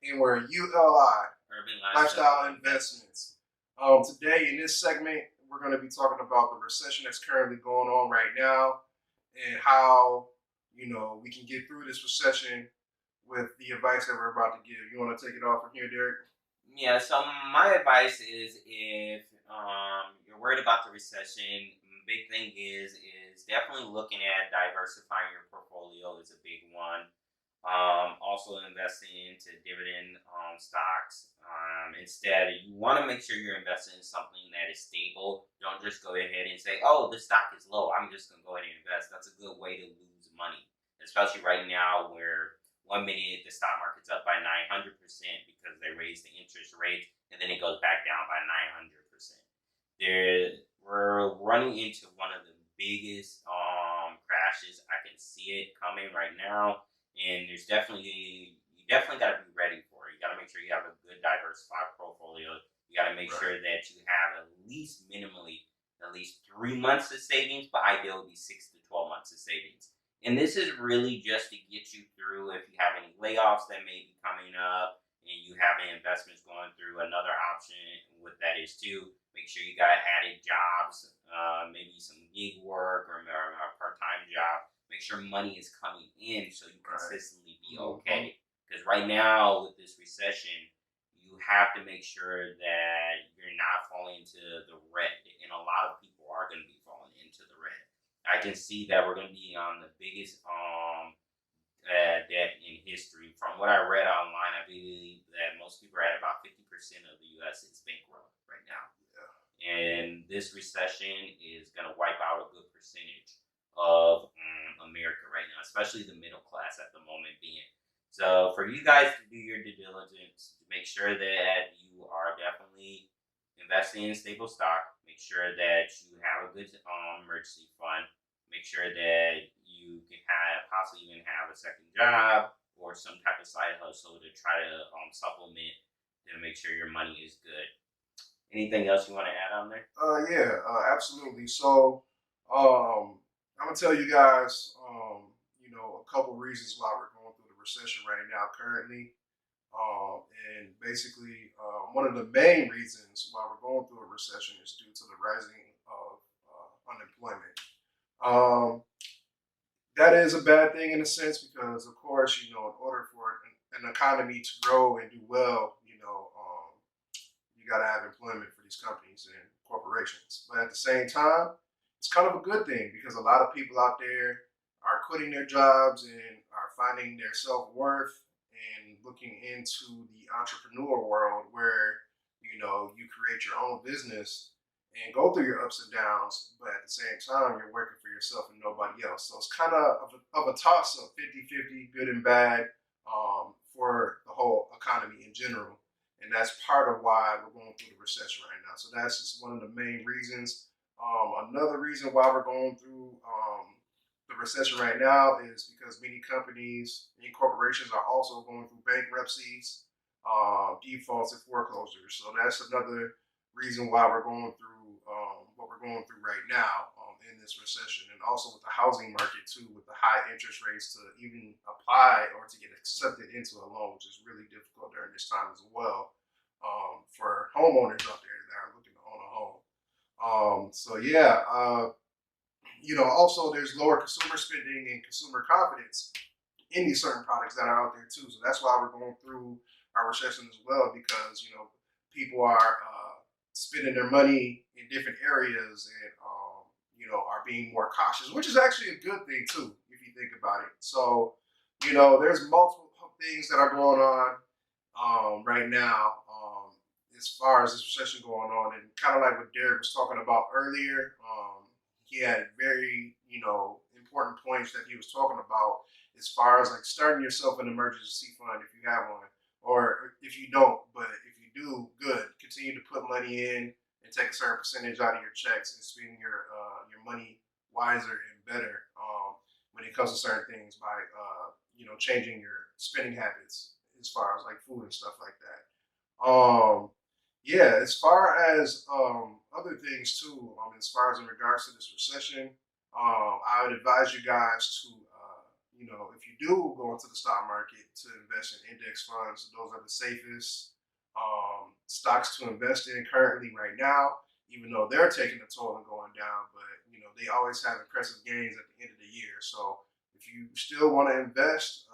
and we're ULI, Urban Lifestyle Lifestyle Investments. Investments. Today, in this segment, we're going to be talking about the recession that's currently going on right now and how, we can get through this recession with the advice that we're about to give. You want to take it off from here, Derek? Yeah, so my advice is if you're worried about the recession, big thing is definitely looking at diversifying your portfolio is a big one. Also investing into dividend stocks. Instead, you want to make sure you're investing in something that is stable. Don't just go ahead and say, "Oh, this stock is low. I'm just going to go ahead and invest." That's a good way to lose money, especially right now where 1 minute the stock market's up by 900% because they raised the interest rate, and then it goes back down by 900%. We're running into one of the biggest crashes. I can see it coming right now, and you definitely got to be ready for it. You got to make sure you have a good diversified portfolio. You got to make Right. sure that you have at least minimally at least 3 months of savings, but ideally 6 to 12 months of savings. And this is really just to get you through if you have any layoffs that may be coming up and you have any investments going through. Another option with that is to make sure you got added jobs, maybe some gig work or a part-time job. Make sure money is coming in so you Right. consistently be Mm-hmm. okay. Because right now with this recession, you have to make sure that you're not falling into the red. And a lot of people are going to be falling into the red. I can see that we're going to be on the biggest debt in history. From what I read online, I believe that most people are at about 50% of the U.S. is bankrupt right now. Yeah. And this recession is going to wipe out a good percentage of America right now, especially the middle class at the moment being. So for you guys to do your due diligence, to make sure that you are definitely investing in stable stock, make sure that you have a good emergency fund, make sure that you can have possibly even have a second job or some type of side hustle to try to supplement to make sure your money is good. Anything else you want to add on there? Yeah, absolutely. So, I'm gonna tell you guys, a couple reasons why we're going through the recession right now currently. And basically, one of the main reasons why we're going through a recession is due to the rising of unemployment. Um, that is a bad thing in a sense because, of course, in order for an economy to grow and do well, you got to have employment for these companies and corporations. But at the same time, it's kind of a good thing because a lot of people out there are quitting their jobs and are finding their self worth and looking into the entrepreneur world where you create your own business and go through your ups and downs, but at the same time, you're working for yourself and nobody else. So it's kind of a toss of 50-50, good and bad, for the whole economy in general. And that's part of why we're going through the recession right now. So that's just one of the main reasons. Another reason why we're going through the recession right now is because many companies and corporations are also going through bankruptcies, defaults, and foreclosures. So that's another reason why we're going through what we're going through right now in this recession, and also with the housing market too, with the high interest rates to even apply or to get accepted into a loan, which is really difficult during this time as well for homeowners out there that are looking to own a home. So yeah, also there's lower consumer spending and consumer confidence in these certain products that are out there too. So that's why we're going through our recession as well because people are spending their money in different areas and are being more cautious, which is actually a good thing too if you think about it. So there's multiple things that are going on right now as far as this recession going on, and kind of like what Derek was talking about earlier. He had very important points that he was talking about as far as like starting yourself an emergency fund if you have one, or if you don't, but if you do, good. Continue to put money in and take a certain percentage out of your checks and spend your money wiser and better when it comes to certain things by changing your spending habits as far as like food and stuff like that. Yeah, as far as other things too, as far as in regards to this recession, I would advise you guys to if you do go into the stock market to invest in index funds, those are the safest stocks to invest in currently right now, even though they're taking a toll and going down. But they always have impressive gains at the end of the year. So if you still want to invest,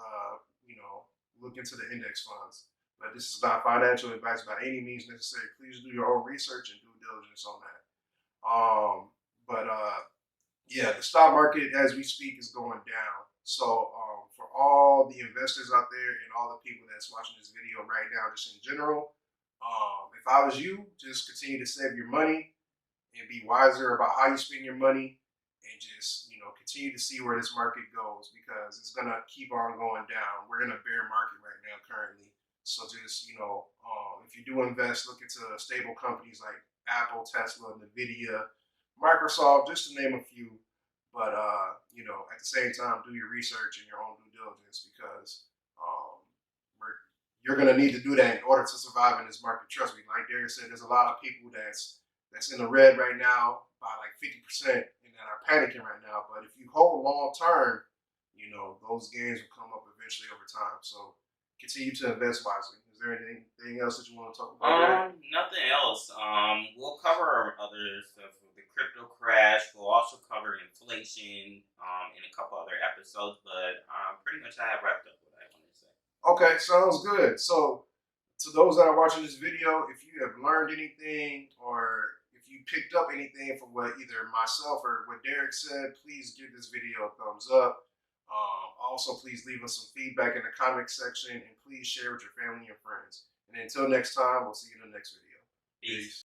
look into the index funds. But this is not financial advice by any means necessary. Please do your own research and due diligence on that. But yeah, the stock market as we speak is going down. So for all the investors out there and all the people that's watching this video right now, just in general, if I was you, just continue to save your money and be wiser about how you spend your money, and just continue to see where this market goes, because it's gonna keep on going down. We're in a bear market right now currently. So just if you do invest, look into stable companies like Apple, Tesla, Nvidia, Microsoft, just to name a few. But at the same time, do your research and your own due diligence, because um, you're gonna need to do that in order to survive in this market. Trust me. Like Derek said, there's a lot of people that's in the red right now by like 50% and that are panicking right now. But if you hold long term, those gains will come up eventually over time. So continue to invest wisely. Is there anything else that you want to talk about, Derek? Nothing else. We'll cover other stuff with the crypto crash. We'll also cover inflation in a couple other episodes. But pretty much I have wrapped up what I wanted to say. Okay, sounds good. So to those that are watching this video, if you have learned anything, or if you picked up anything from what either myself or what Derek said, please give this video a thumbs up. Also, please leave us some feedback in the comment section, and please share with your family and friends. And until next time, we'll see you in the next video. Peace. Peace.